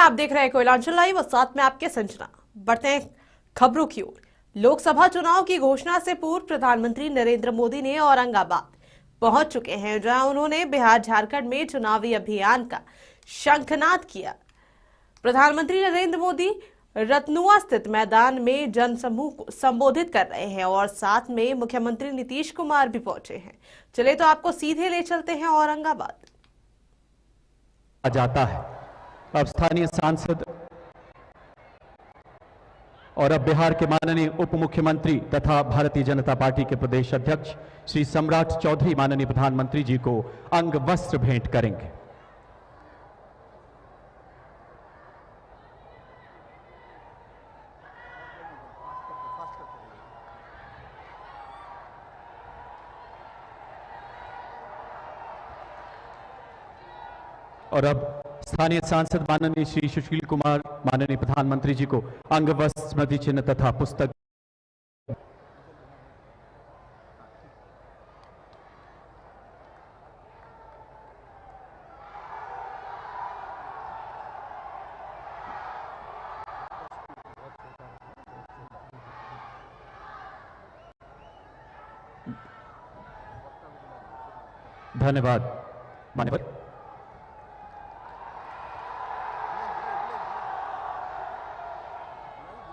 आप देख रहे हैं कोयलांचल लाइव और साथ में आपके संजना। बढ़ते हैं खबरों की ओर। लोकसभा चुनाव की घोषणा से पूर्व प्रधानमंत्री नरेंद्र मोदी ने औरंगाबाद पहुंच चुके हैं, जहां उन्होंने बिहार झारखंड में चुनावी अभियान का शंखनाद किया। प्रधानमंत्री नरेंद्र मोदी रतनुआ स्थित मैदान में जनसमूह को संबोधित कर रहे हैं और साथ में मुख्यमंत्री नीतीश कुमार भी पहुंचे हैं। चले तो आपको सीधे ले चलते हैं औरंगाबाद। जाता है अब स्थानीय सांसद और अब बिहार के माननीय उप मुख्यमंत्री तथा भारतीय जनता पार्टी के प्रदेश अध्यक्ष श्री सम्राट चौधरी माननीय प्रधानमंत्री जी को अंग वस्त्र भेंट करेंगे। और अब स्थानीय सांसद माननीय श्री सुशील कुमार माननीय प्रधानमंत्री जी को अंग वस्त्र स्मृति चिन्ह तथा पुस्तक धन्यवाद मान्यवर।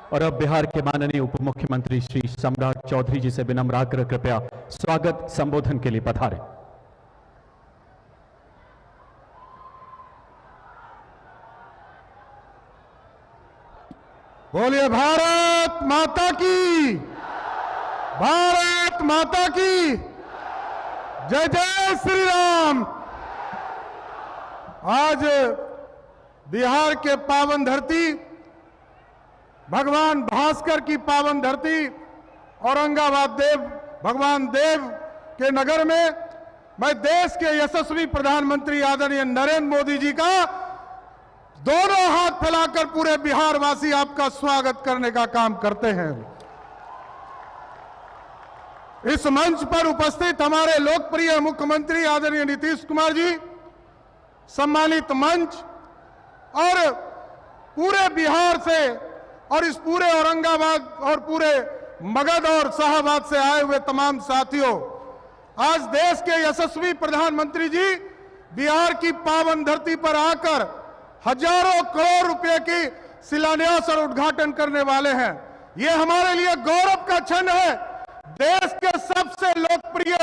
और अब बिहार के माननीय उप मुख्यमंत्री श्री सम्राट चौधरी जी से विनम्र आग्रह, कृपया स्वागत संबोधन के लिए पधारें। बोलिए भारत माता की, भारत माता की जय जय श्री राम। आज बिहार के पावन धरती, भगवान भास्कर की पावन धरती औरंगाबाद देव भगवान देव के नगर में मैं देश के यशस्वी प्रधानमंत्री आदरणीय नरेंद्र मोदी जी का दोनों हाथ फैलाकर पूरे बिहार वासी आपका स्वागत करने का काम करते हैं। इस मंच पर उपस्थित हमारे लोकप्रिय मुख्यमंत्री आदरणीय नीतीश कुमार जी, सम्मानित मंच और पूरे बिहार से और इस पूरे औरंगाबाद और पूरे मगध और शाहबाद से आए हुए तमाम साथियों, आज देश के यशस्वी प्रधानमंत्री जी बिहार की पावन धरती पर आकर हजारों करोड़ रुपए की शिलान्यास और उद्घाटन करने वाले हैं। ये हमारे लिए गौरव का क्षण है। देश के सबसे लोकप्रिय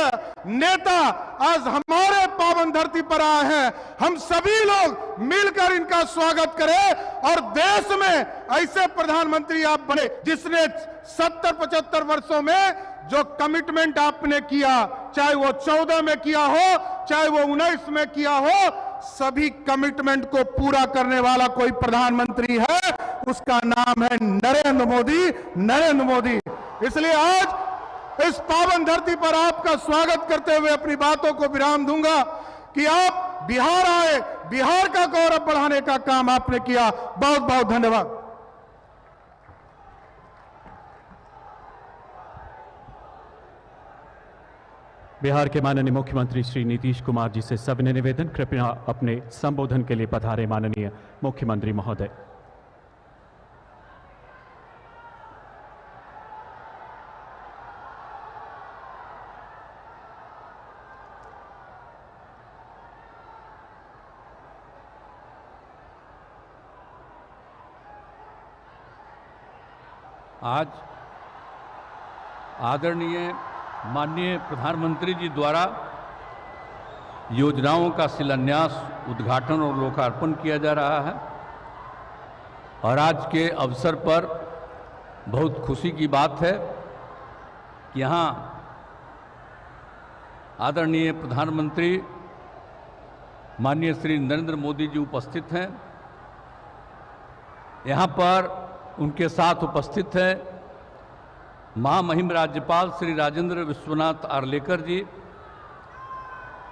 नेता आज हमारे पावन धरती पर आए हैं। हम सभी लोग मिलकर इनका स्वागत करें और देश में ऐसे प्रधानमंत्री आप बने जिसने 70-75 वर्षों में जो कमिटमेंट आपने किया, चाहे वो 14 में किया हो, चाहे वो 19 में किया हो, सभी कमिटमेंट को पूरा करने वाला कोई प्रधानमंत्री है, उसका नाम है नरेंद्र मोदी। नरेंद्र मोदी। इसलिए आज इस पावन धरती पर आपका स्वागत करते हुए अपनी बातों को विराम दूंगा कि आप बिहार आए, बिहार का गौरव बढ़ाने का काम आपने किया। बहुत बहुत धन्यवाद। बिहार के माननीय मुख्यमंत्री श्री नीतीश कुमार जी से सविनय निवेदन, कृपया अपने संबोधन के लिए पधारे माननीय मुख्यमंत्री महोदय। आज आदरणीय माननीय प्रधानमंत्री जी द्वारा योजनाओं का शिलान्यास, उद्घाटन और लोकार्पण किया जा रहा है और आज के अवसर पर बहुत खुशी की बात है कि यहाँ आदरणीय प्रधानमंत्री माननीय श्री नरेंद्र मोदी जी उपस्थित हैं। यहाँ पर उनके साथ उपस्थित हैं महामहिम राज्यपाल श्री राजेंद्र विश्वनाथ आर्लेकर जी,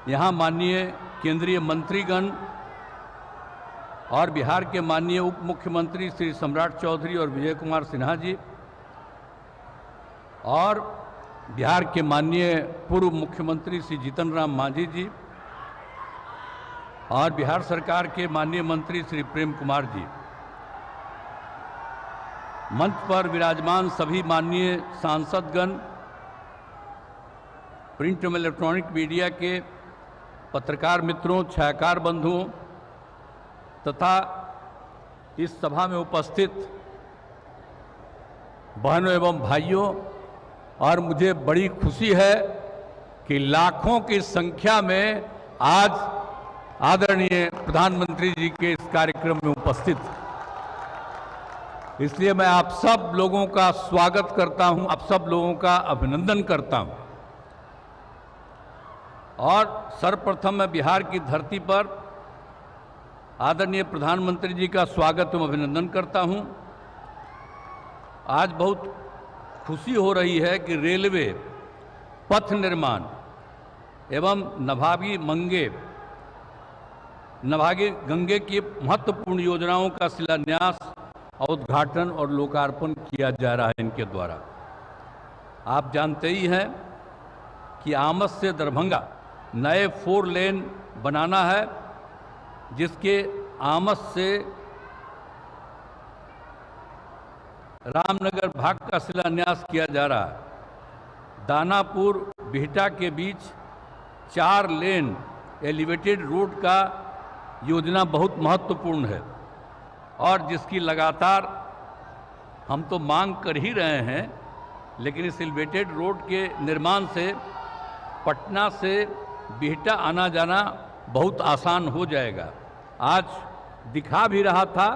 यहाँ माननीय केंद्रीय मंत्रीगण और बिहार के माननीय उप मुख्यमंत्री श्री सम्राट चौधरी और विजय कुमार सिन्हा जी, और बिहार के माननीय पूर्व मुख्यमंत्री श्री जीतन राम मांझी जी और बिहार सरकार के माननीय मंत्री श्री प्रेम कुमार जी। मंच पर विराजमान सभी माननीय सांसदगण, प्रिंट एवं इलेक्ट्रॉनिक मीडिया के पत्रकार मित्रों, छायाकार बंधुओं तथा इस सभा में उपस्थित बहनों एवं भाइयों, और मुझे बड़ी खुशी है कि लाखों की संख्या में आज आदरणीय प्रधानमंत्री जी के इस कार्यक्रम में उपस्थित, इसलिए मैं आप सब लोगों का स्वागत करता हूं, आप सब लोगों का अभिनंदन करता हूं। और सर्वप्रथम मैं बिहार की धरती पर आदरणीय प्रधानमंत्री जी का स्वागत एवं अभिनंदन करता हूं। आज बहुत खुशी हो रही है कि रेलवे, पथ निर्माण एवं नमामि गंगे की महत्वपूर्ण योजनाओं का शिलान्यास, उद्घाटन और लोकार्पण किया जा रहा है इनके द्वारा। आप जानते ही हैं कि आमस से दरभंगा नए 4 लेन बनाना है, जिसके आमस से रामनगर भाग का शिलान्यास किया जा रहा है। दानापुर बिहटा के बीच 4 लेन एलिवेटेड रोड का योजना बहुत महत्वपूर्ण है और जिसकी लगातार हम तो मांग कर ही रहे हैं, लेकिन इस एलिवेटेड रोड के निर्माण से पटना से बिहटा आना जाना बहुत आसान हो जाएगा। आज दिखा भी रहा था,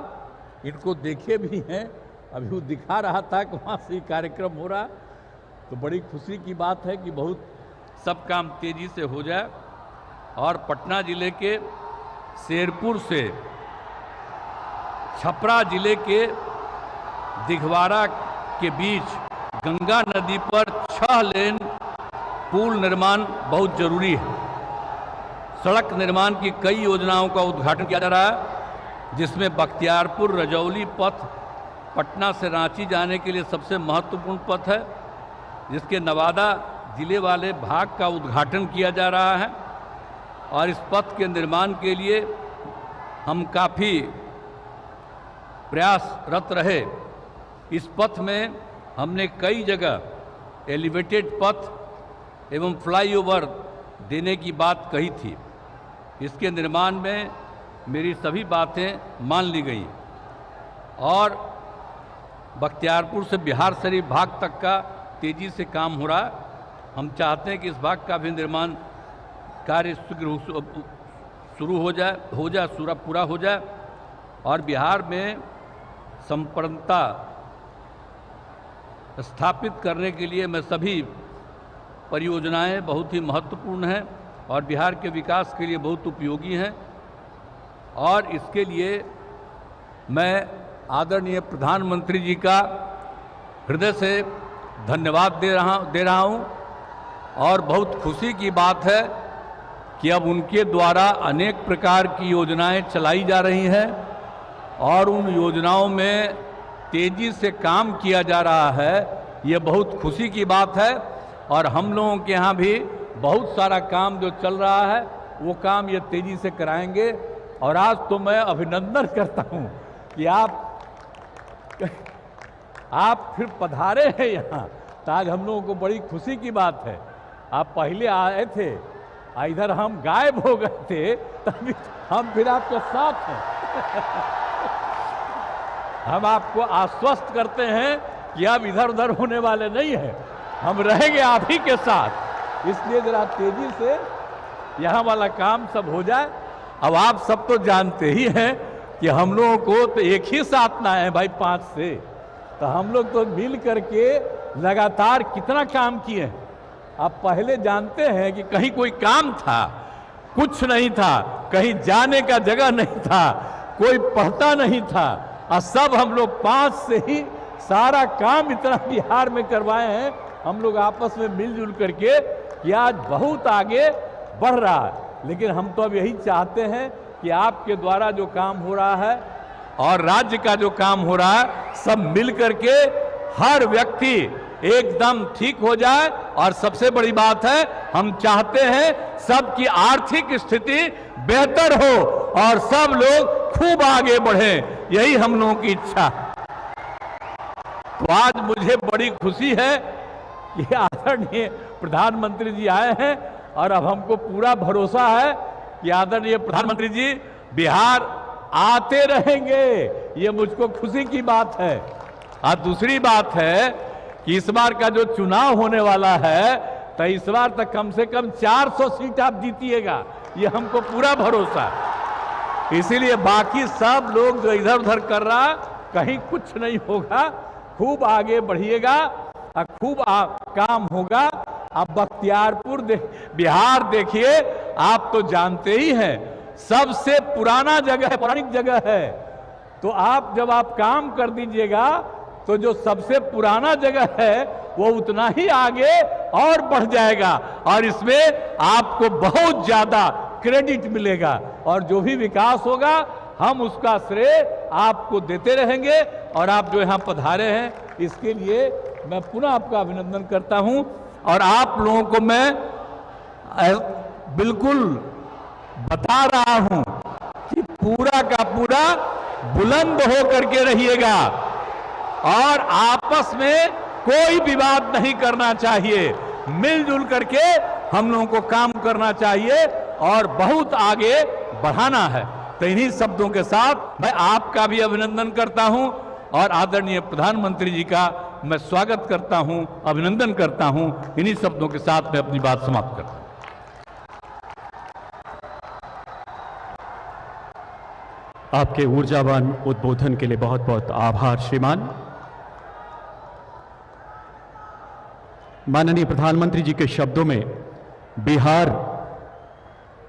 इनको देखे भी हैं, अभी वो दिखा रहा था कि वहाँ से कार्यक्रम हो रहा, तो बड़ी खुशी की बात है कि बहुत सब काम तेजी से हो जाए। और पटना जिले के शेरपुर से छपरा जिले के दिघवाड़ा के बीच गंगा नदी पर 6 लेन पुल निर्माण बहुत जरूरी है। सड़क निर्माण की कई योजनाओं का उद्घाटन किया जा रहा है, जिसमें बख्तियारपुर रजौली पथ पटना से रांची जाने के लिए सबसे महत्वपूर्ण पथ है, जिसके नवादा जिले वाले भाग का उद्घाटन किया जा रहा है। और इस पथ के निर्माण के लिए हम काफ़ी प्रयासरत रहे। इस पथ में हमने कई जगह एलिवेटेड पथ एवं फ्लाईओवर देने की बात कही थी। इसके निर्माण में मेरी सभी बातें मान ली गई और बख्तियारपुर से बिहार शरीफ भाग तक का तेजी से काम हो रहा है। हम चाहते हैं कि इस भाग का भी निर्माण कार्य शीघ्र शुरू हो जाए, पूरा हो जाए और बिहार में संपन्नता स्थापित करने के लिए मैं सभी परियोजनाएं बहुत ही महत्वपूर्ण हैं और बिहार के विकास के लिए बहुत उपयोगी हैं। और इसके लिए मैं आदरणीय प्रधानमंत्री जी का हृदय से धन्यवाद दे रहा हूं और बहुत खुशी की बात है कि अब उनके द्वारा अनेक प्रकार की योजनाएं चलाई जा रही हैं और उन योजनाओं में तेजी से काम किया जा रहा है। ये बहुत खुशी की बात है और हम लोगों के यहाँ भी बहुत सारा काम जो चल रहा है वो काम ये तेजी से कराएंगे। और आज तो मैं अभिनंदन करता हूँ कि आप फिर पधारे हैं यहाँ, तो आज हम लोगों को बड़ी खुशी की बात है। आप पहले आए थे, इधर हम गायब हो गए थे, तभी हम फिर आपके साथ हैं। हम आपको आश्वस्त करते हैं कि अब इधर उधर होने वाले नहीं हैं, हम रहेंगे आप ही के साथ। इसलिए जरा तेजी से यहाँ वाला काम सब हो जाए। अब आप सब तो जानते ही हैं कि हम लोगों को तो एक ही साथ ना है भाई 5 से, तो हम लोग तो मिल करके लगातार कितना काम किए हैं। आप पहले जानते हैं कि कहीं कोई काम था, कुछ नहीं था, कहीं जाने का जगह नहीं था, कोई पढ़ता नहीं था, और सब हम लोग 5 से ही सारा काम इतना बिहार में करवाए हैं हम लोग आपस में मिलजुल करके कि आज बहुत आगे बढ़ रहा है। लेकिन हम तो अब यही चाहते हैं कि आपके द्वारा जो काम हो रहा है और राज्य का जो काम हो रहा है, सब मिल करके हर व्यक्ति एकदम ठीक हो जाए। और सबसे बड़ी बात है, हम चाहते हैं सबकी आर्थिक स्थिति बेहतर हो और सब लोग खूब आगे बढ़ें, यही हम लोगों की इच्छा है। तो आज मुझे बड़ी खुशी है कि आदरणीय प्रधानमंत्री जी आए हैं और अब हमको पूरा भरोसा है कि आदरणीय प्रधानमंत्री जी बिहार आते रहेंगे। ये मुझको खुशी की बात है। और दूसरी बात है कि इस बार का जो चुनाव होने वाला है तो इस बार तक कम से कम 400 सीट आप जीतिएगा, ये हमको पूरा भरोसा है। इसीलिए बाकी सब लोग जो इधर उधर कर रहा कहीं कुछ नहीं होगा, खूब आगे बढ़िएगा और खूब काम होगा। अब बख्तियारपुर बिहार देखिए, आप तो जानते ही हैं सबसे पुराना जगह है, पौराणिक जगह है। तो आप जब आप काम कर दीजिएगा तो जो सबसे पुराना जगह है वो उतना ही आगे और बढ़ जाएगा और इसमें आपको बहुत ज्यादा क्रेडिट मिलेगा और जो भी विकास होगा हम उसका श्रेय आपको देते रहेंगे। और आप जो यहाँ पधारे हैं इसके लिए मैं पुनः आपका अभिनंदन करता हूं। और आप लोगों को मैं बिल्कुल बता रहा हूं कि पूरा का पूरा बुलंद हो करके रहिएगा और आपस में कोई विवाद नहीं करना चाहिए, मिलजुल करके हम लोगों को काम करना चाहिए और बहुत आगे बढ़ाना है। तो इन्हीं शब्दों के साथ मैं आपका भी अभिनंदन करता हूं और आदरणीय प्रधानमंत्री जी का मैं स्वागत करता हूं, अभिनंदन करता हूं। इन्हीं शब्दों के साथ मैं अपनी बात समाप्त करता हूं। आपके ऊर्जावान उद्बोधन के लिए बहुत बहुत आभार श्रीमान। माननीय प्रधानमंत्री जी के शब्दों में बिहार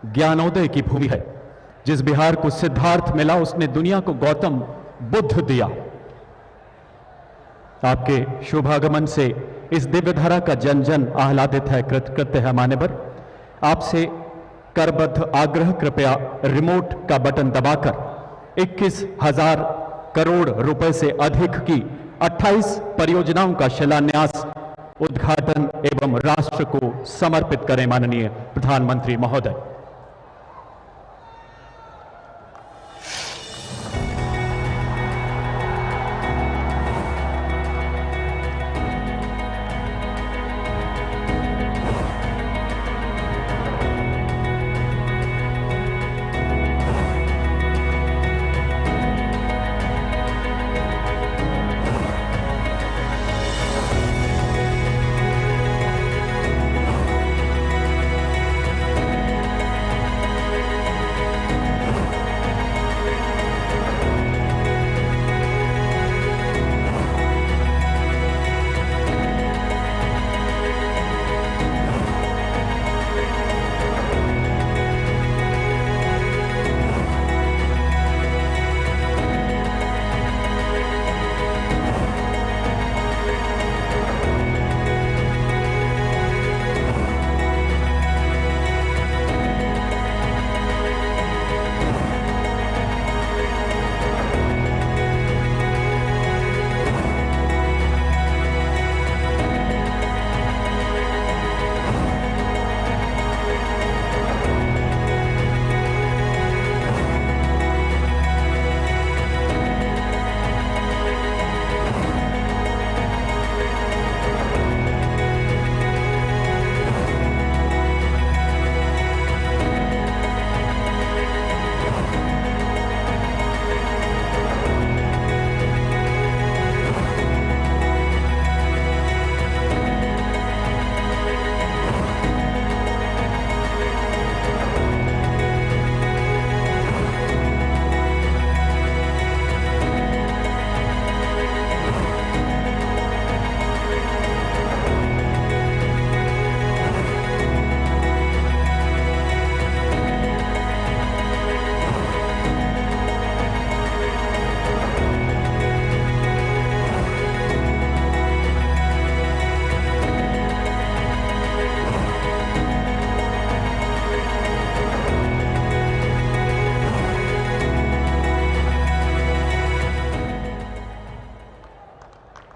ज्ञानोदय की भूमि है। जिस बिहार को सिद्धार्थ मिला उसने दुनिया को गौतम बुद्ध दिया। आपके शुभागमन से इस दिव्य धरा का जन जन आह्लादित है, कृतकृत्य है मान्यवर। आपसे करबद्ध आग्रह, कृपया रिमोट का बटन दबाकर 21,000 करोड़ रुपए से अधिक की 28 परियोजनाओं का शिलान्यास, उद्घाटन एवं राष्ट्र को समर्पित करें माननीय प्रधानमंत्री महोदय।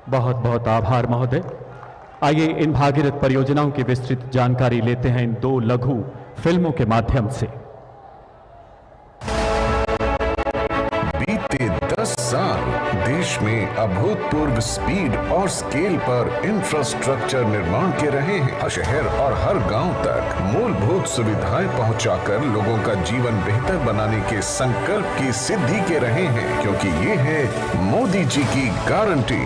बहुत बहुत आभार महोदय। आइए इन भागीरथ परियोजनाओं की विस्तृत जानकारी लेते हैं इन 2 लघु फिल्मों के माध्यम से। बीते 10 साल देश में अभूतपूर्व स्पीड और स्केल पर इंफ्रास्ट्रक्चर निर्माण के रहे हैं। हर शहर और हर गांव तक मूलभूत सुविधाएं पहुंचाकर लोगों का जीवन बेहतर बनाने के संकल्प की सिद्धि के रहे हैं, क्योंकि ये है मोदी जी की गारंटी।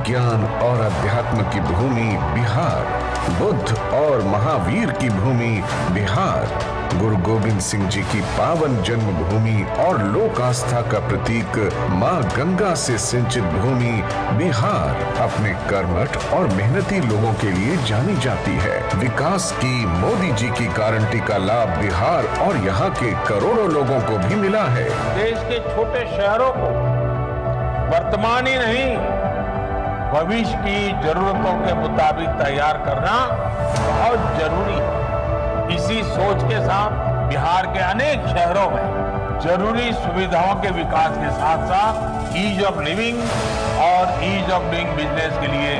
ज्ञान और अध्यात्म की भूमि बिहार, बुद्ध और महावीर की भूमि बिहार, गुरु गोविंद सिंह जी की पावन जन्मभूमि और लोक आस्था का प्रतीक मां गंगा से सिंचित भूमि बिहार अपने कर्मठ और मेहनती लोगों के लिए जानी जाती है। विकास की मोदी जी की गारंटी का लाभ बिहार और यहाँ के करोड़ों लोगों को भी मिला है। देश के छोटे शहरों को वर्तमान ही नहीं, भविष्य की जरूरतों के मुताबिक तैयार करना बहुत जरूरी है। इसी सोच के साथ बिहार के अनेक शहरों में जरूरी सुविधाओं के विकास के साथ साथ ईज ऑफ लिविंग और ईज ऑफ डूइंग बिजनेस के लिए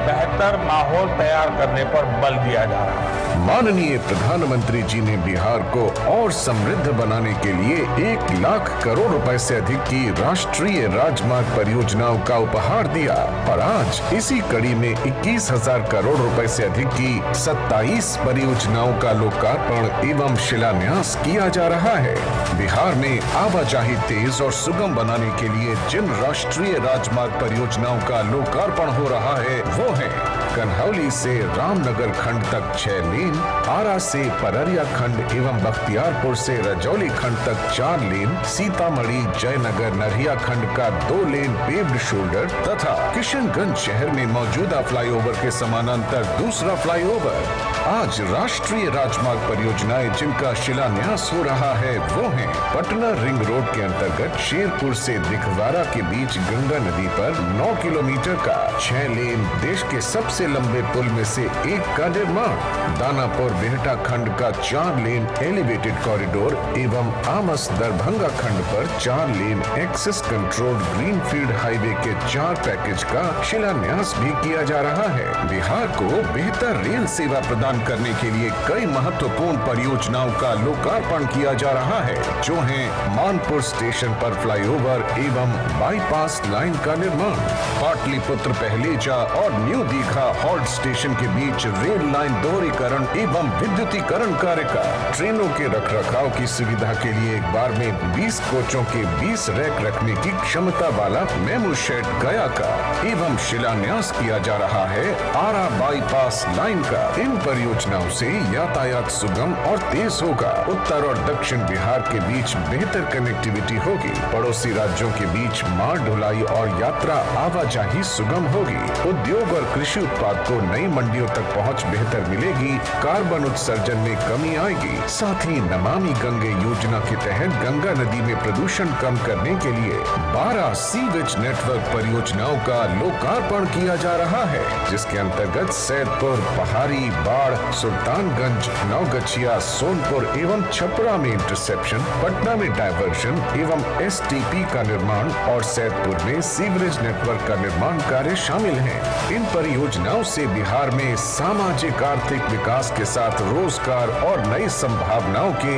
बेहतर माहौल तैयार करने पर बल दिया जा रहा है। माननीय प्रधानमंत्री जी ने बिहार को और समृद्ध बनाने के लिए 1 लाख करोड़ रुपए से अधिक की राष्ट्रीय राजमार्ग परियोजनाओं का उपहार दिया और आज इसी कड़ी में 21,000 करोड़ रुपए से अधिक की 27 परियोजनाओं का लोकार्पण एवं शिलान्यास किया जा रहा है। बिहार में आवाजाही तेज और सुगम बनाने के लिए जिन राष्ट्रीय राजमार्ग परियोजनाओं का लोकार्पण हो रहा है वो है कन्हौली से रामनगर खंड तक 6 लेन, आरा से पररिया खंड एवं बख्तियारपुर से रजौली खंड तक 4 लेन, सीतामढ़ी जयनगर नरहिया खंड का 2 लेन पेव्ड शोल्डर तथा किशनगंज शहर में मौजूदा फ्लाईओवर के समानांतर दूसरा फ्लाईओवर। आज राष्ट्रीय राजमार्ग परियोजनाएं जिनका शिलान्यास हो रहा है वो हैं पटना रिंग रोड के अंतर्गत शेरपुर से दिखवारा के बीच गंगा नदी पर 9 किलोमीटर का 6 लेन देश के सबसे लंबे पुल में से एक का निर्माण, दानापुर बिहटा खंड का 4 लेन एलिवेटेड कॉरिडोर एवं आमस दरभंगा खंड पर 4 lane access controlled greenfield highway के 4 पैकेज का शिलान्यास भी किया जा रहा है। बिहार को बेहतर रेल सेवा प्रदान करने के लिए कई महत्वपूर्ण परियोजनाओं का लोकार्पण किया जा रहा है, जो है मानपुर स्टेशन पर फ्लाईओवर एवं बाईपास लाइन का निर्माण, पाटलिपुत्र पहलेजा और न्यू दीघा हॉल्ट स्टेशन के बीच रेल लाइन दोहरीकरण एवं विद्युतीकरण कार्य का, ट्रेनों के रखरखाव की सुविधा के लिए एक बार में 20 कोचों के 20 रैक रखने की क्षमता वाला मेमू शेड गया का एवं शिलान्यास किया जा रहा है आरा बाईपास लाइन का। इन परियोजनाओं से यातायात सुगम और तेज होगा। उत्तर और दक्षिण बिहार के बीच बेहतर कनेक्टिविटी होगी। पड़ोसी राज्यों के बीच माल ढुलाई और यात्रा आवाजाही सुगम होगी। उद्योग और कृषि उत्पाद को नई मंडियों तक पहुंच बेहतर मिलेगी। कार्बन उत्सर्जन में कमी आएगी। साथ ही नमामि गंगे योजना के तहत गंगा नदी में प्रदूषण कम करने के लिए 12 सीवेज नेटवर्क परियोजनाओं का लोकार्पण किया जा रहा है, जिसके अंतर्गत सैदपुर, पहाड़ी, बाढ़, सुल्तानगंज, नवगछिया, सोनपुर एवं छपरा में इंटरसेप्शन, पटना में डायवर्शन एवं STP का निर्माण और सैदपुर में सीवरेज नेटवर्क का निर्माण कार्य शामिल है। इन परियोजनाओं से बिहार में सामाजिक आर्थिक विकास के साथ रोजगार और नई संभावनाओं के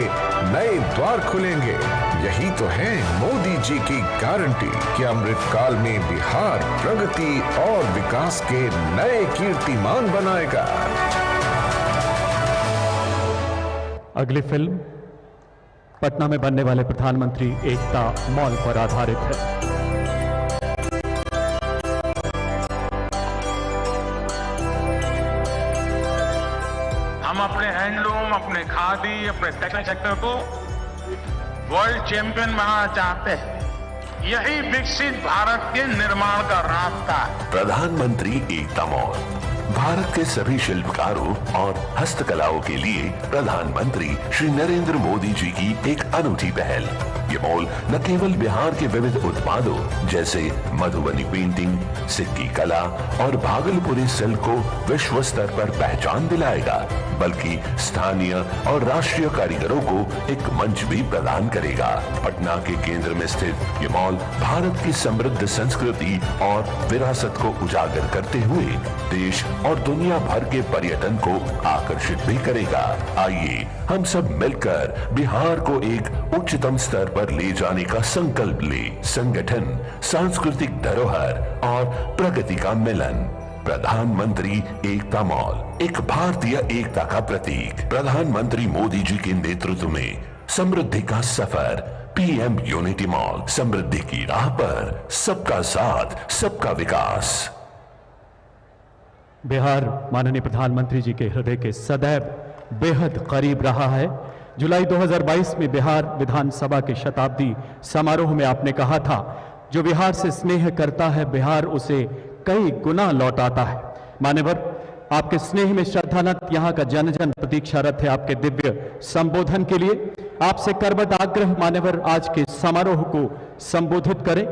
नए द्वार खुलेंगे। यही तो है मोदी जी की गारंटी कि अमृत काल में बिहार प्रगति और विकास के नए कीर्तिमान बनाएगा। अगली फिल्म पटना में बनने वाले प्रधानमंत्री एकता मॉल पर आधारित है। हम अपने हैंडलूम, अपने खादी, अपने टेक्सटाइल सेक्टर को वर्ल्ड चैंपियन बनाना चाहते हैं। यही विकसित भारत के निर्माण का रास्ता है। प्रधानमंत्री एकता मॉल भारत के सभी शिल्पकारों और हस्तकलाओं के लिए प्रधानमंत्री श्री नरेंद्र मोदी जी की एक अनूठी पहल। ये मॉल न केवल बिहार के विविध उत्पादों जैसे मधुबनी पेंटिंग, सिक्की कला और भागलपुरी सिल्क को विश्व स्तर पर पहचान दिलाएगा, बल्कि स्थानीय और राष्ट्रीय कारीगरों को एक मंच भी प्रदान करेगा। पटना के केंद्र में स्थित ये मॉल भारत की समृद्ध संस्कृति और विरासत को उजागर करते हुए देश और दुनिया भर के पर्यटन को आकर्षित भी करेगा। आइए हम सब मिलकर बिहार को एक उच्चतम स्तर पर पर ले जाने का संकल्प ले। संगठन, सांस्कृतिक धरोहर और प्रगति का मिलन। प्रधानमंत्री एकता मॉल, एक भारतीय एकता का प्रतीक। प्रधानमंत्री मोदी जी के नेतृत्व में समृद्धि का सफर। पीएम यूनिटी मॉल, समृद्धि की राह पर, सबका साथ, सबका विकास। बिहार माननीय प्रधानमंत्री जी के हृदय के सदैव बेहद करीब रहा है। जुलाई 2022 में बिहार विधानसभा के शताब्दी समारोह में आपने कहा था, जो बिहार से स्नेह करता है बिहार उसे कई गुना लौटाता है। मान्यवर, आपके स्नेह में श्रद्धानत यहाँ का जन जन प्रतीक्षारत है आपके दिव्य संबोधन के लिए। आपसे करबद्ध आग्रह मान्यवर आज के समारोह को संबोधित करें,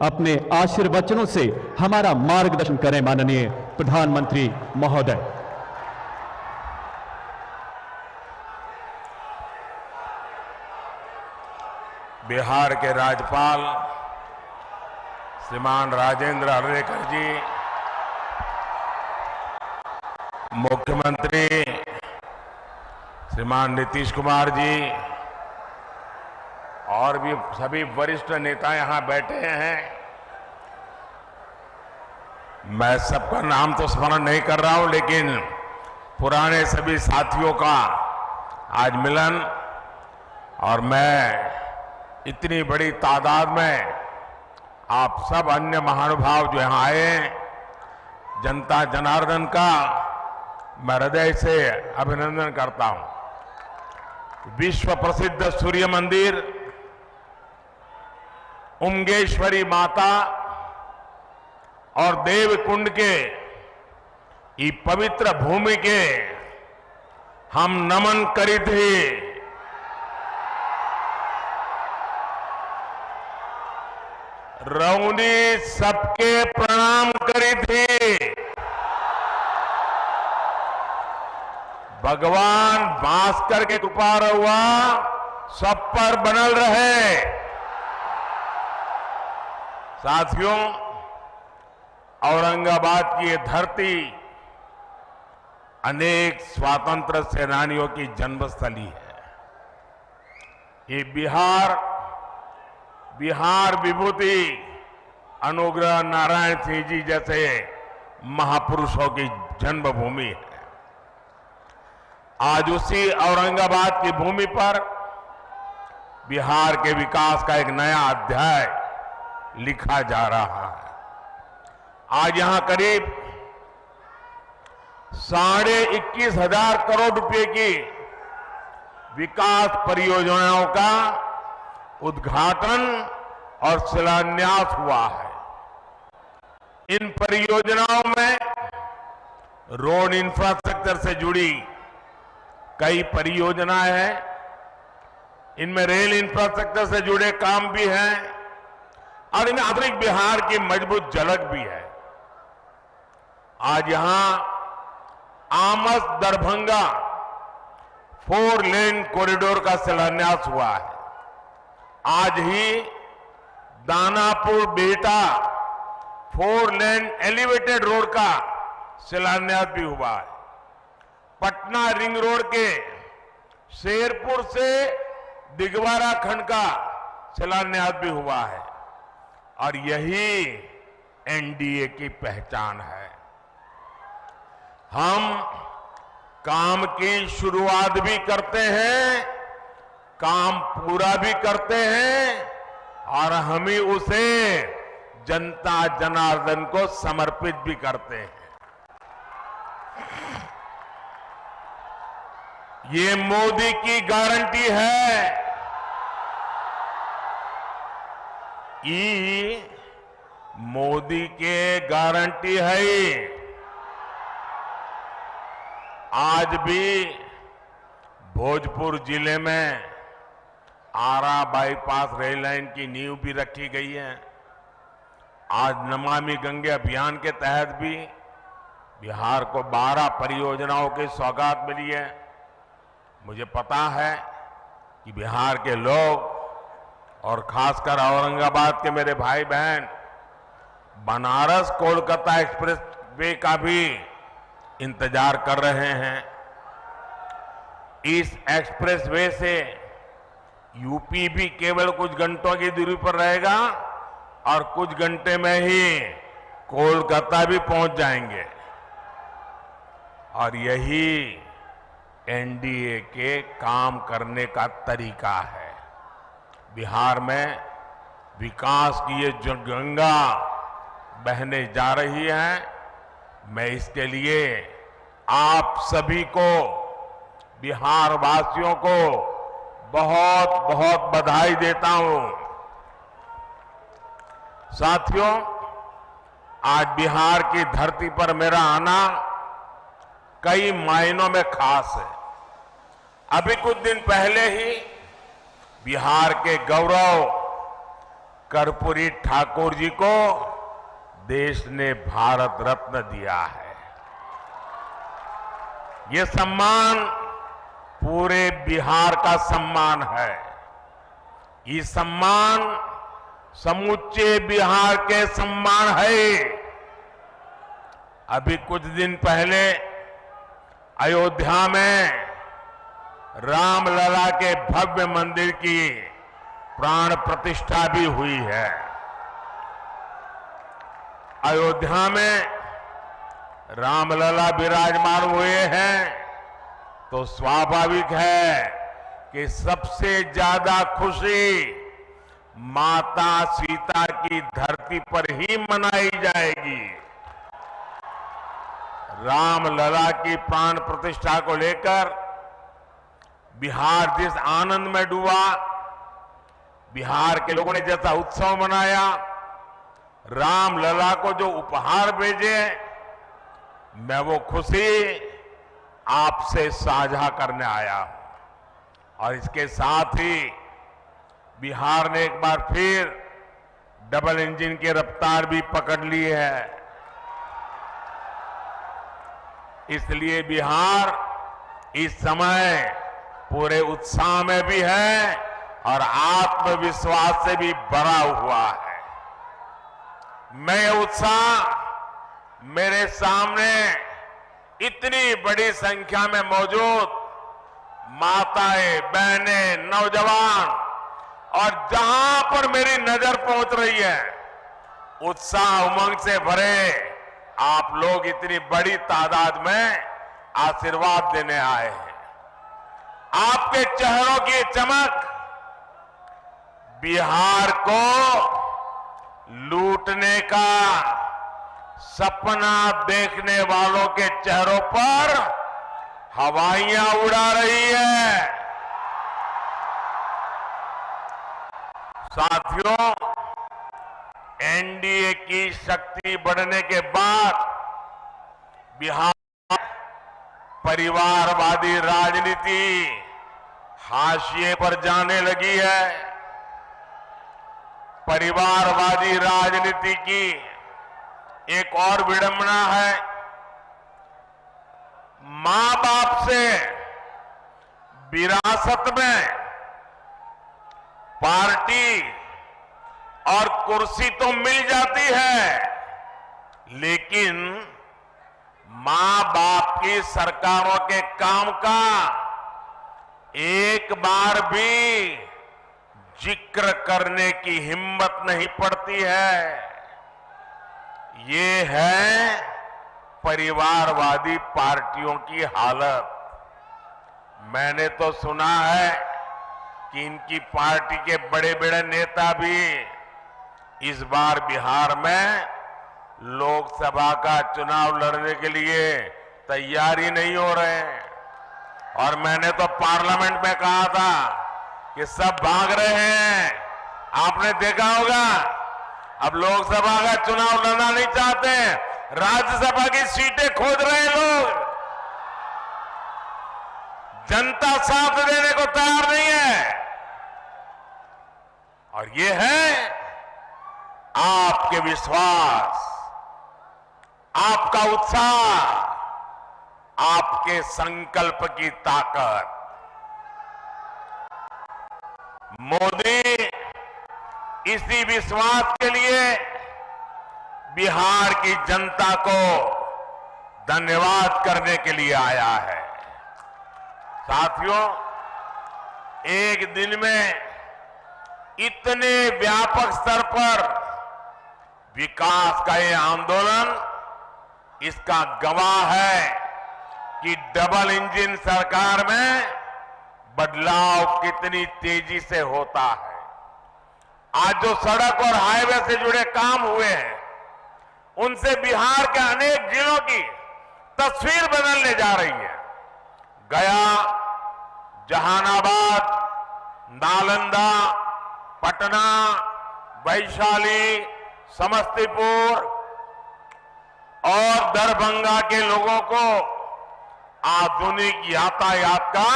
अपने आशीर्वचनों से हमारा मार्गदर्शन करें। माननीय प्रधानमंत्री महोदय। बिहार के राज्यपाल श्रीमान राजेंद्र अर्लेकर जी, मुख्यमंत्री श्रीमान नीतीश कुमार जी और भी सभी वरिष्ठ नेता यहां बैठे हैं। मैं सबका नाम तो स्मरण नहीं कर रहा हूं, लेकिन पुराने सभी साथियों का आज मिलन, और मैं इतनी बड़ी तादाद में आप सब अन्य महानुभाव जो यहां आए, जनता जनार्दन का मैं हृदय से अभिनंदन करता हूं। विश्व प्रसिद्ध सूर्य मंदिर, उमगेश्वरी माता और देवकुंड के ई पवित्र भूमि के हम नमन करी थे। रौनी सबके प्रणाम करी थी। भगवान भास्कर के कृपा रहुआ सब पर बनल रहे। साथियों, औरंगाबाद की ये धरती अनेक स्वतंत्र सेनानियों की जन्मस्थली है। ये बिहार विभूति अनुग्रह नारायण सिंह जी जैसे महापुरुषों की जन्मभूमि है। आज उसी औरंगाबाद की भूमि पर बिहार के विकास का एक नया अध्याय लिखा जा रहा है। आज यहां करीब 21,500 करोड़ रुपए की विकास परियोजनाओं का उद्घाटन और शिलान्यास हुआ है। इन परियोजनाओं में रोड इंफ्रास्ट्रक्चर से जुड़ी कई परियोजनाएं हैं, इनमें रेल इंफ्रास्ट्रक्चर से जुड़े काम भी हैं और इनमें आधुनिक बिहार की मजबूत झलक भी है। आज यहां आमस दरभंगा 4 लेन कॉरिडोर का शिलान्यास हुआ है। आज ही दानापुर बेटा 4 लेन एलिवेटेड रोड का शिलान्यास भी हुआ है। पटना रिंग रोड के शेरपुर से दिगवारा खंड का शिलान्यास भी हुआ है। और यही एनडीए की पहचान है। हम काम की शुरुआत भी करते हैं, काम पूरा भी करते हैं और हम ही उसे जनता जनार्दन को समर्पित भी करते हैं। ये मोदी की गारंटी है। ये मोदी के गारंटी है। आज भी भोजपुर जिले में आरा बाईपास रेल लाइन की नींव भी रखी गई है। आज नमामि गंगे अभियान के तहत भी बिहार को 12 परियोजनाओं की सौगात मिली है। मुझे पता है कि बिहार के लोग और खासकर औरंगाबाद के मेरे भाई बहन बनारस कोलकाता एक्सप्रेस वे का भी इंतजार कर रहे हैं। इस एक्सप्रेस वे से यूपी भी केवल कुछ घंटों की दूरी पर रहेगा और कुछ घंटे में ही कोलकाता भी पहुंच जाएंगे। और यही एनडीए के काम करने का तरीका है। बिहार में विकास की ये जो गंगा बहने जा रही है, मैं इसके लिए आप सभी को, बिहार वासियों को बहुत बहुत बधाई देता हूं। साथियों, आज बिहार की धरती पर मेरा आना कई मायनों में खास है। अभी कुछ दिन पहले ही बिहार के गौरव कर्पूरी ठाकुर जी को देश ने भारत रत्न दिया है। ये सम्मान पूरे बिहार का सम्मान है। ये सम्मान समूचे बिहार के सम्मान है। अभी कुछ दिन पहले अयोध्या में रामलला के भव्य मंदिर की प्राण प्रतिष्ठा भी हुई है। अयोध्या में रामलला विराजमान हुए हैं तो स्वाभाविक है कि सबसे ज्यादा खुशी माता सीता की धरती पर ही मनाई जाएगी। रामलला की प्राण प्रतिष्ठा को लेकर बिहार जिस आनंद में डूबा, बिहार के लोगों ने जैसा उत्सव मनाया, रामलला को जो उपहार भेजे, मैं वो खुशी आपसे साझा करने आया हूं। और इसके साथ ही बिहार ने एक बार फिर डबल इंजन की रफ्तार भी पकड़ ली है। इसलिए बिहार इस समय पूरे उत्साह में भी है और आत्मविश्वास से भी भरा हुआ है। मैं ये उत्साह मेरे सामने इतनी बड़ी संख्या में मौजूद माताएं, बहनें, नौजवान और जहां पर मेरी नजर पहुंच रही है, उत्साह उमंग से भरे आप लोग इतनी बड़ी तादाद में आशीर्वाद देने आए हैं। आपके चेहरों की चमक बिहार को लूटने का सपना देखने वालों के चेहरों पर हवाइयां उड़ा रही है। साथियों, एनडीए की शक्ति बढ़ने के बाद बिहार परिवारवादी राजनीति हाशिए पर जाने लगी है। परिवारवादी राजनीति की एक और विडंबना है, मां बाप से विरासत में पार्टी और कुर्सी तो मिल जाती है, लेकिन मां बाप की सरकारों के काम का एक बार भी जिक्र करने की हिम्मत नहीं पड़ती है। ये है परिवारवादी पार्टियों की हालत। मैंने तो सुना है कि इनकी पार्टी के बड़े बड़े नेता भी इस बार बिहार में लोकसभा का चुनाव लड़ने के लिए तैयारी नहीं हो रहे हैं। और मैंने तो पार्लियामेंट में कहा था कि सब भाग रहे हैं। आपने देखा होगा, अब लोकसभा का चुनाव लड़ना नहीं चाहते, राज्यसभा की सीटें खोज रहे हैं लोग। जनता साथ देने को तैयार नहीं है। और ये है आपके विश्वास, आपका उत्साह, आपके संकल्प की ताकत। मोदी इसी विश्वास के लिए बिहार की जनता को धन्यवाद करने के लिए आया है। साथियों, एक दिन में इतने व्यापक स्तर पर विकास का ये आंदोलन इसका गवाह है कि डबल इंजन सरकार में बदलाव कितनी तेजी से होता है। आज जो सड़क और हाईवे से जुड़े काम हुए हैं, उनसे बिहार के अनेक जिलों की तस्वीर बदलने जा रही है। गया, जहानाबाद, नालंदा, पटना, वैशाली, समस्तीपुर और दरभंगा के लोगों को आधुनिक यातायात का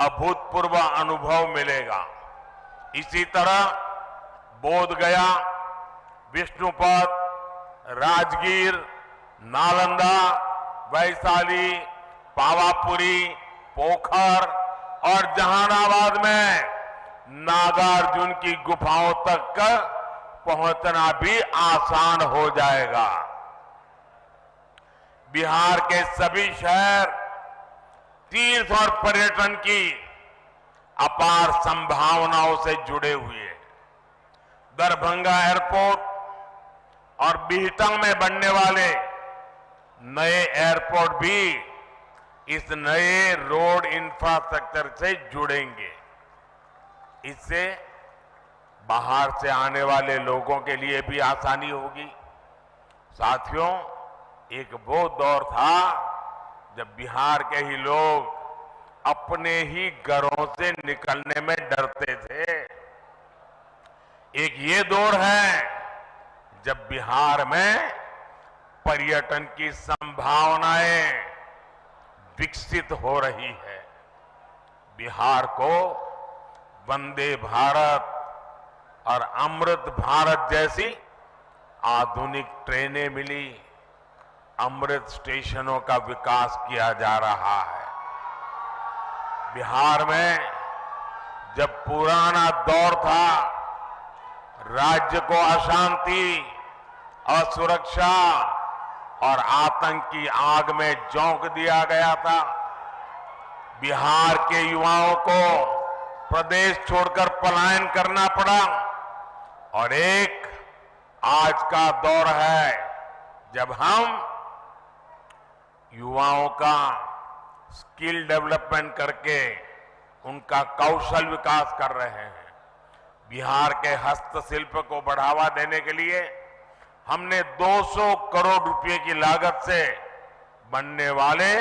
अभूतपूर्व अनुभव मिलेगा। इसी तरह बोधगया, विष्णुपद, राजगीर, नालंदा, वैशाली, पावापुरी, पोखर और जहानाबाद में नागार्जुन की गुफाओं तक पहुंचना भी आसान हो जाएगा। बिहार के सभी शहर तीर्थ और पर्यटन की अपार संभावनाओं से जुड़े हुए हैं। दरभंगा एयरपोर्ट और बिहटा में बनने वाले नए एयरपोर्ट भी इस नए रोड इंफ्रास्ट्रक्चर से जुड़ेंगे। इससे बाहर से आने वाले लोगों के लिए भी आसानी होगी। साथियों, एक वो दौर था जब बिहार के ही लोग अपने ही घरों से निकलने में डरते थे। एक ये दौर है जब बिहार में पर्यटन की संभावनाएं विकसित हो रही है। बिहार को वंदे भारत और अमृत भारत जैसी आधुनिक ट्रेनें मिली। अमृत स्टेशनों का विकास किया जा रहा है। बिहार में जब पुराना दौर था, राज्य को अशांति, असुरक्षा और आतंक की आग में झोंक दिया गया था। बिहार के युवाओं को प्रदेश छोड़कर पलायन करना पड़ा और एक आज का दौर है जब हम युवाओं का स्किल डेवलपमेंट करके उनका कौशल विकास कर रहे हैं। बिहार के हस्तशिल्प को बढ़ावा देने के लिए हमने 200 करोड़ रुपए की लागत से बनने वाले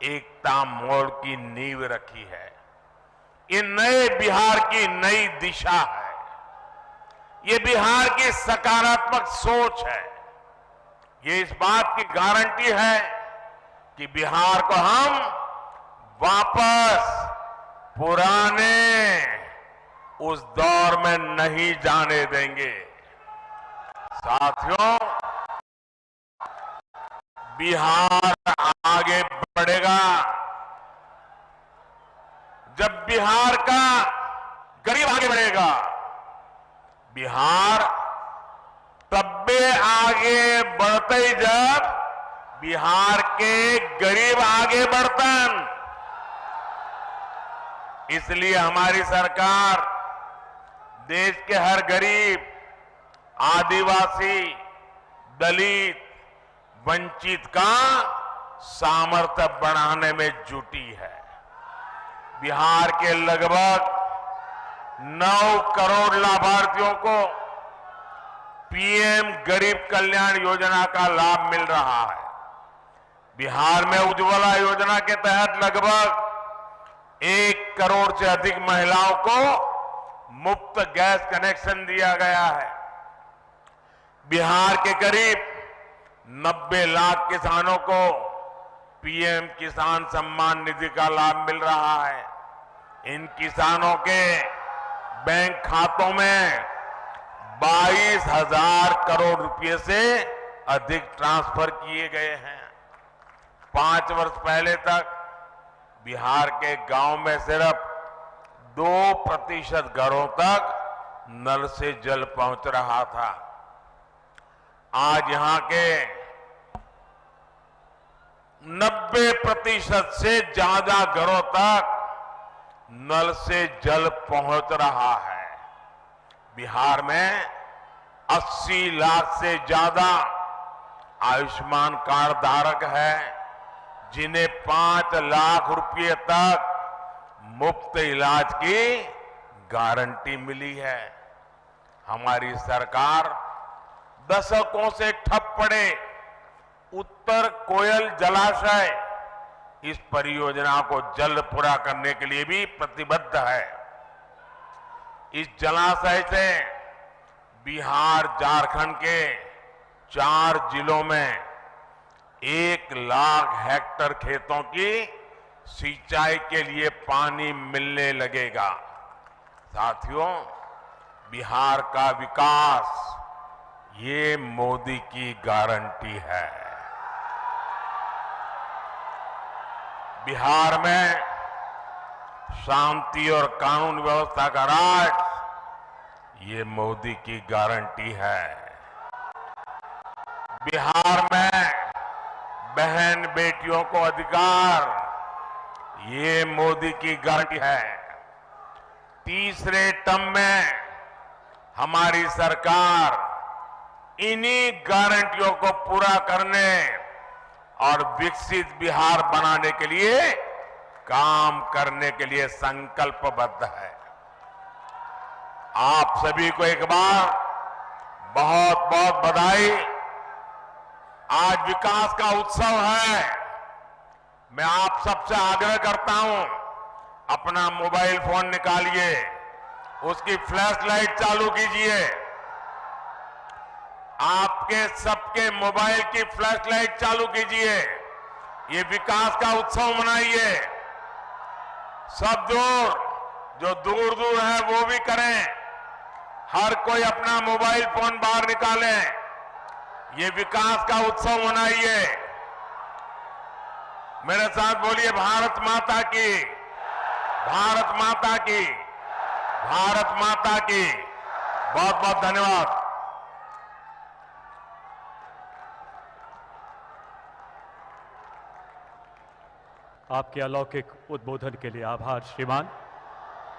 एकता मॉल की नींव रखी है। ये नए बिहार की नई दिशा है। ये बिहार की सकारात्मक सोच है। ये इस बात की गारंटी है कि बिहार को हम वापस पुराने उस दौर में नहीं जाने देंगे। साथियों, बिहार आगे बढ़ेगा जब बिहार का गरीब आगे बढ़ेगा। बिहार तब्बे आगे बढ़ते जब बिहार के गरीब आगे बढ़तन। इसलिए हमारी सरकार देश के हर गरीब, आदिवासी, दलित, वंचित का सामर्थ्य बढ़ाने में जुटी है। बिहार के लगभग 9 करोड़ लाभार्थियों को पीएम गरीब कल्याण योजना का लाभ मिल रहा है। बिहार में उज्ज्वला योजना के तहत लगभग 1 करोड़ से अधिक महिलाओं को मुफ्त गैस कनेक्शन दिया गया है। बिहार के करीब 90 लाख किसानों को पीएम किसान सम्मान निधि का लाभ मिल रहा है। इन किसानों के बैंक खातों में 22,000 करोड़ रुपए से अधिक ट्रांसफर किए गए हैं। 5 वर्ष पहले तक बिहार के गांव में सिर्फ 2% घरों तक नल से जल पहुंच रहा था। आज यहां के 90% से ज्यादा घरों तक नल से जल पहुंच रहा है। बिहार में 80 लाख से ज्यादा आयुष्मान कार्ड धारक है, जिन्हें 5 लाख रुपए तक मुफ्त इलाज की गारंटी मिली है। हमारी सरकार दशकों से ठप पड़े उत्तर कोयल जलाशय, इस परियोजना को जल्द पूरा करने के लिए भी प्रतिबद्ध है। इस जलाशय से बिहार, झारखंड के 4 जिलों में 1 लाख हेक्टेयर खेतों की सिंचाई के लिए पानी मिलने लगेगा। साथियों, बिहार का विकास ये मोदी की गारंटी है। बिहार में शांति और कानून व्यवस्था का राज, ये मोदी की गारंटी है। बिहार में बहन बेटियों को अधिकार, ये मोदी की गारंटी है। तीसरे टर्म में हमारी सरकार इन्हीं गारंटियों को पूरा करने और विकसित बिहार बनाने के लिए काम करने के लिए संकल्पबद्ध है। आप सभी को एक बार बहुत बहुत बधाई। आज विकास का उत्सव है। मैं आप सबसे आग्रह करता हूं, अपना मोबाइल फोन निकालिए, उसकी फ्लैश लाइट चालू कीजिए। आपके सबके मोबाइल की फ्लैश लाइट चालू कीजिए। ये विकास का उत्सव मनाइए। सब जो दूर दूर है वो भी करें। हर कोई अपना मोबाइल फोन बाहर निकालें। ये विकास का उत्सव मनाइए। मेरे साथ बोलिए, भारत माता की, भारत माता की, भारत माता की। बहुत बहुत धन्यवाद। आपके अलौकिक उद्बोधन के लिए आभार श्रीमान।